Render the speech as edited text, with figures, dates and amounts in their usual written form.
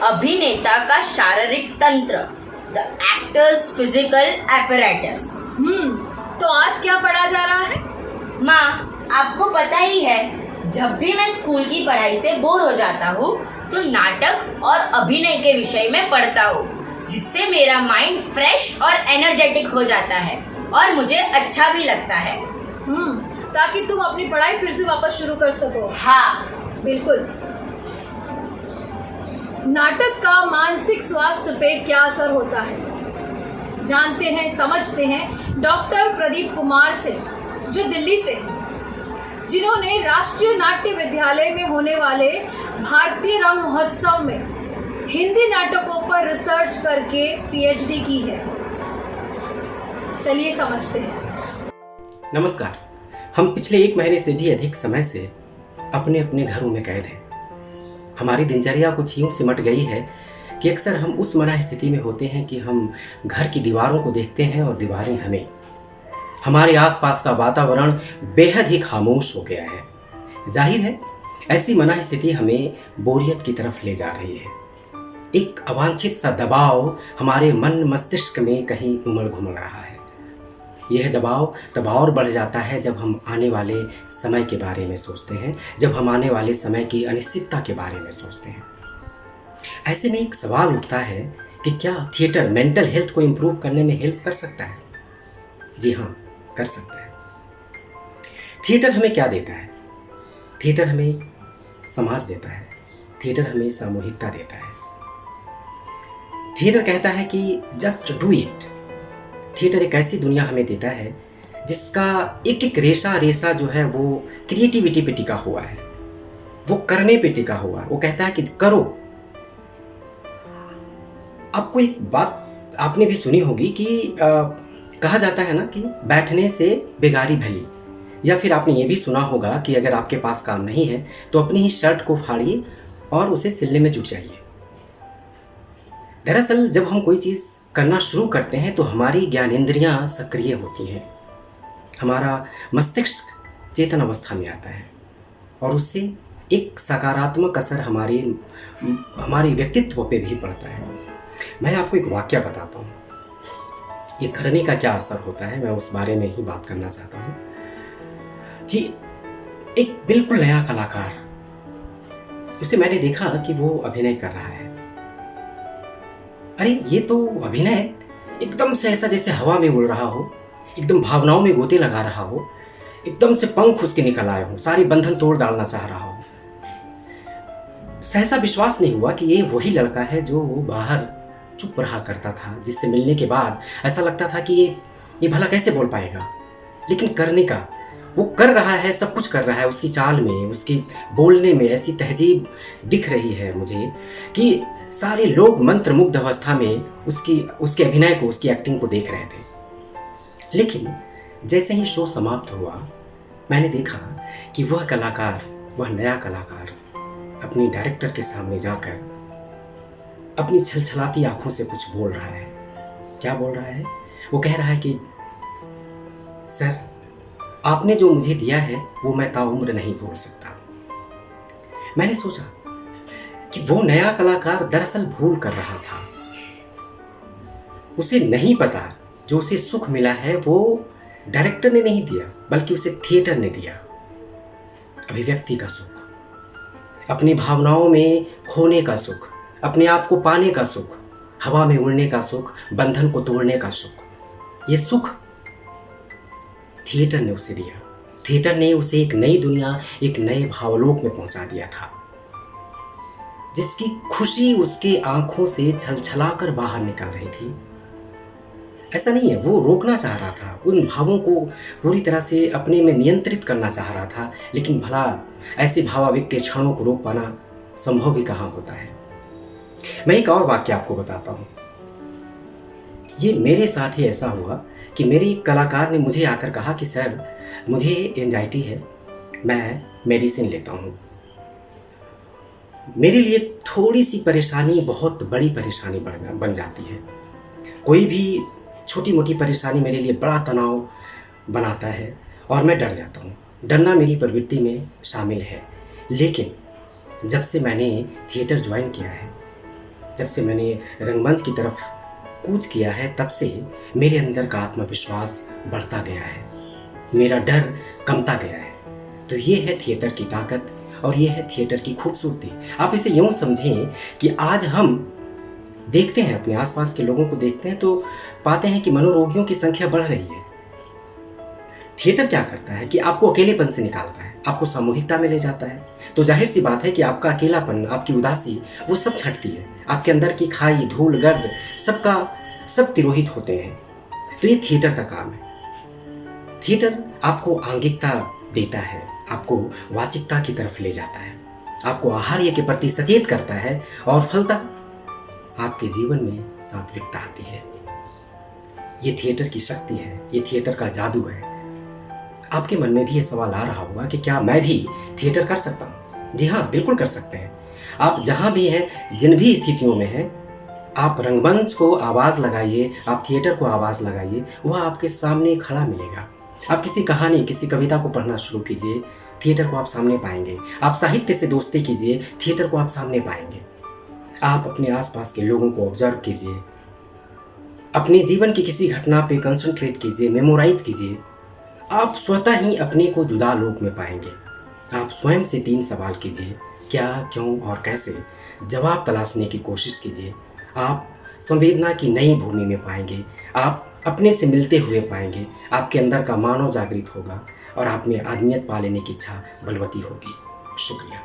अभिनेता का शारीरिक तंत्र, द एक्टर्स फिजिकल एपरेटस। तो आज क्या पढ़ा जा रहा है? माँ, आपको पता ही है, जब भी मैं स्कूल की पढ़ाई से बोर हो जाता हूँ तो नाटक और अभिनय के विषय में पढ़ता हूँ, जिससे मेरा माइंड फ्रेश और एनर्जेटिक हो जाता है और मुझे अच्छा भी लगता है। ताकि तुम अपनी पढ़ाई फिर से वापस शुरू कर सको। हाँ, बिल्कुल। नाटक का मानसिक स्वास्थ्य पे क्या असर होता है, जानते हैं, समझते हैं डॉक्टर प्रदीप कुमार से, जो दिल्ली से हैं, जिन्होंने राष्ट्रीय नाट्य विद्यालय में होने वाले भारतीय रंग महोत्सव में हिंदी नाटकों पर रिसर्च करके पीएचडी की है। चलिए समझते हैं। नमस्कार। हम पिछले 1 महीने से भी अधिक समय से अपने अपने घरों में कैद हैं। हमारी दिनचर्या कुछ यूं सिमट गई है कि अक्सर हम उस मना स्थिति में होते हैं कि हम घर की दीवारों को देखते हैं और दीवारें हमें। हमारे आसपास का वातावरण बेहद ही खामोश हो गया है। जाहिर है, ऐसी मना स्थिति हमें बोरियत की तरफ ले जा रही है। एक अवांछित सा दबाव हमारे मन मस्तिष्क में कहीं उमड़ घुमड़ रहा है। यह दबाव तब और बढ़ जाता है जब हम आने वाले समय के बारे में सोचते हैं, जब हम आने वाले समय की अनिश्चितता के बारे में सोचते हैं। ऐसे में एक सवाल उठता है कि क्या थिएटर मेंटल हेल्थ को इम्प्रूव करने में हेल्प कर सकता है? जी हाँ, कर सकता है। थिएटर हमें क्या देता है? थिएटर हमें समाज देता है, थिएटर हमें सामूहिकता देता है। थिएटर कहता है कि जस्ट डू इट। थिएटर एक ऐसी दुनिया हमें देता है जिसका एक एक रेशा जो है वो क्रिएटिविटी पे टिका हुआ है, वो करने पे टिका हुआ है। वो कहता है कि करो। आपको एक बात आपने भी सुनी होगी कि कहा जाता है ना कि बैठने से बेगारी भली, या फिर आपने ये भी सुना होगा कि अगर आपके पास काम नहीं है तो अपनी ही शर्ट को फाड़िए और उसे सिलने में जुट जाइए। दरअसल जब हम कोई चीज़ करना शुरू करते हैं तो हमारी ज्ञानेंद्रियां सक्रिय होती हैं, हमारा मस्तिष्क चेतन अवस्था में आता है और उससे एक सकारात्मक असर हमारे व्यक्तित्व पे भी पड़ता है। मैं आपको एक वाक्य बताता हूँ, ये करने का क्या असर होता है, मैं उस बारे में ही बात करना चाहता हूँ कि एक बिल्कुल नया कलाकार, उसे मैंने देखा कि वो अभिनय कर रहा है। अरे ये तो अभिनय एकदम से ऐसा जैसे हवा में उड़ रहा हो, एकदम भावनाओं में गोते लगा रहा हो, एकदम से पंख उसके निकल आए हो, सारे बंधन तोड़ डालना चाह रहा हो। सहसा विश्वास नहीं हुआ कि ये वही लड़का है जो वो बाहर चुप रहा करता था, जिससे मिलने के बाद ऐसा लगता था कि ये भला कैसे बोल पाएगा। लेकिन करने का वो कर रहा है, सब कुछ कर रहा है। उसकी चाल में, उसकी बोलने में ऐसी तहजीब दिख रही है मुझे कि सारे लोग मंत्रमुग्ध अवस्था में उसके अभिनय को, उसकी एक्टिंग को देख रहे थे। लेकिन जैसे ही शो समाप्त हुआ, मैंने देखा कि वह कलाकार, वह नया कलाकार अपनी डायरेक्टर के सामने जाकर अपनी छलछलाती आंखों से कुछ बोल रहा है। क्या बोल रहा है? वो कह रहा है कि सर, आपने जो मुझे दिया है वो मैं ताउम्र नहीं भूल सकता। मैंने सोचा कि वो नया कलाकार दरअसल भूल कर रहा था। उसे नहीं पता जो उसे सुख मिला है वो डायरेक्टर ने नहीं दिया, बल्कि उसे थिएटर ने दिया। अभिव्यक्ति का सुख, अपनी भावनाओं में खोने का सुख, अपने आप को पाने का सुख, हवा में उड़ने का सुख, बंधन को तोड़ने का सुख। ये सुख थिएटर ने उसे दिया। थिएटर ने उसे एक नई दुनिया, एक नए भावलोक में पहुंचा दिया था, जिसकी खुशी उसके आंखों से छलछलाकर बाहर निकल रही थी। ऐसा नहीं है, वो रोकना चाह रहा था, उन भावों को पूरी तरह से अपने में नियंत्रित करना चाह रहा था, लेकिन भला ऐसे भावावेग के क्षणों को रोक पाना संभव भी कहाँ होता है। मैं एक और वाक्य आपको बताता हूँ। ये मेरे साथ ही ऐसा हुआ कि मेरी कलाकार ने मुझे आकर कहा कि सर, मुझे एंजाइटी है, मैं मेडिसिन लेता हूँ। मेरे लिए थोड़ी सी परेशानी बहुत बड़ी परेशानी बन जाती है। कोई भी छोटी मोटी परेशानी मेरे लिए बड़ा तनाव बनाता है और मैं डर जाता हूँ। डरना मेरी प्रवृत्ति में शामिल है। लेकिन जब से मैंने थिएटर ज्वाइन किया है, जब से मैंने रंगमंच की तरफ कूच किया है तब से मेरे अंदर का आत्मविश्वास बढ़ता गया है, मेरा डर कमता गया है। तो ये है थिएटर की ताकत और ये है थिएटर की खूबसूरती। आप इसे यूँ समझें कि आज हम देखते हैं, अपने आसपास के लोगों को देखते हैं तो पाते हैं कि मनोरोगियों की संख्या बढ़ रही है। थिएटर क्या करता है कि आपको अकेलेपन से निकालता है, आपको सामूहिकता में ले जाता है। तो जाहिर सी बात है कि आपका अकेलापन, आपकी उदासी वो सब छटती है, आपके अंदर की खाई धूल गर्द सब तिरोहित होते हैं। तो ये थिएटर का काम है। थिएटर आपको आंगिकता देता है, आपको वाचिकता की तरफ ले जाता है, आपको आहार्य के प्रति सचेत करता है और फलतः आपके जीवन में सात्विकता आती है। ये थिएटर की शक्ति है, ये थिएटर का जादू है। आपके मन में भी ये सवाल आ रहा होगा कि क्या मैं भी थिएटर कर सकता हूँ? जी हाँ, बिल्कुल कर सकते हैं। आप जहाँ भी हैं, जिन भी स्थितियों में हैं, आप रंगमंच को आवाज़ लगाइए, आप थिएटर को आवाज़ लगाइए, वह आपके सामने खड़ा मिलेगा। आप किसी कहानी, किसी कविता को पढ़ना शुरू कीजिए, थिएटर को आप सामने पाएंगे। आप साहित्य से दोस्ती कीजिए, थिएटर को आप सामने पाएंगे। आप अपने आसपास के लोगों को ऑब्जर्व कीजिए, अपने जीवन की किसी घटना पे कंसंट्रेट कीजिए, मेमोराइज कीजिए। आप स्वतः ही अपने को जुदा लोक में पाएंगे। आप स्वयं से 3 सवाल कीजिए, क्या, क्यों और कैसे। जवाब तलाशने की कोशिश कीजिए। आप संवेदना की नई भूमि में पाएंगे, आप अपने से मिलते हुए पाएंगे, आपके अंदर का मानव जागृत होगा और आप में आदमियत पा लेने की इच्छा बलवती होगी। शुक्रिया।